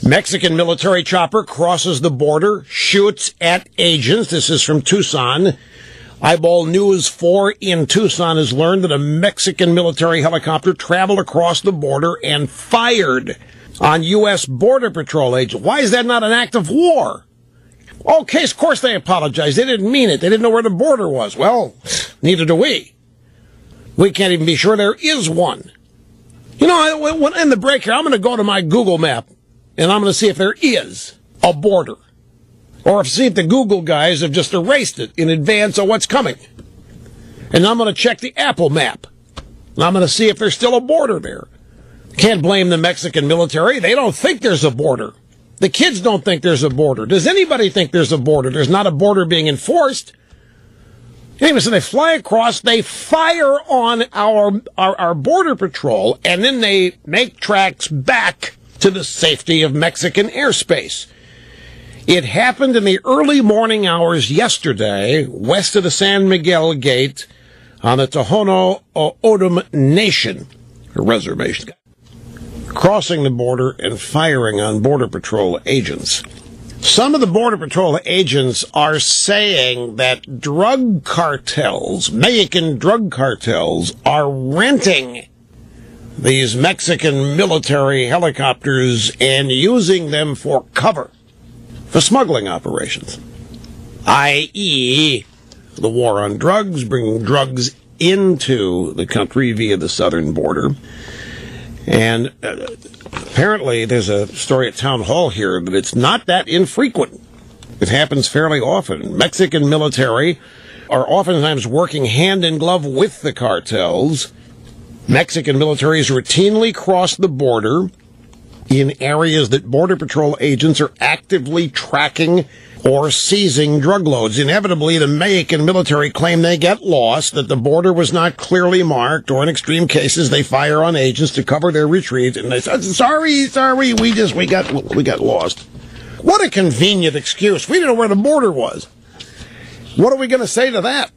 Mexican military chopper crosses the border, shoots at agents. This is from Tucson. Eyeball News 4 in Tucson has learned that a Mexican military helicopter traveled across the border and fired on U.S. Border Patrol agents. Why is that not an act of war? Okay, of course they apologized. They didn't mean it. They didn't know where the border was. Well, neither do we. We can't even be sure there is one. You know, in the break here, I'm going to go to my Google map, and I'm going to see if there is a border. Or see if the Google guys have just erased it in advance of what's coming. And I'm going to check the Apple map. And I'm going to see if there's still a border there. Can't blame the Mexican military. They don't think there's a border. The kids don't think there's a border. Does anybody think there's a border? There's not a border being enforced. Anyway, so they fly across, they fire on our border patrol, and then they make tracks back to the safety of Mexican airspace. It happened in the early morning hours yesterday, west of the San Miguel Gate on the Tohono O'odham Nation reservation. Crossing the border and firing on Border Patrol agents. Some of the Border Patrol agents are saying that drug cartels, Mexican drug cartels, are renting these Mexican military helicopters and using them for cover for smuggling operations, i.e., the war on drugs, bringing drugs into the country via the southern border. And apparently there's a story at Town Hall here that it's not that infrequent. It happens fairly often. Mexican military are oftentimes working hand in glove with the cartels. Mexican militaries routinely cross the border in areas that Border Patrol agents are actively tracking or seizing drug loads. Inevitably, the Mexican military claim they get lost, that the border was not clearly marked, or in extreme cases, they fire on agents to cover their retreat, and they say, sorry, we got lost. What a convenient excuse. We didn't know where the border was. What are we going to say to that?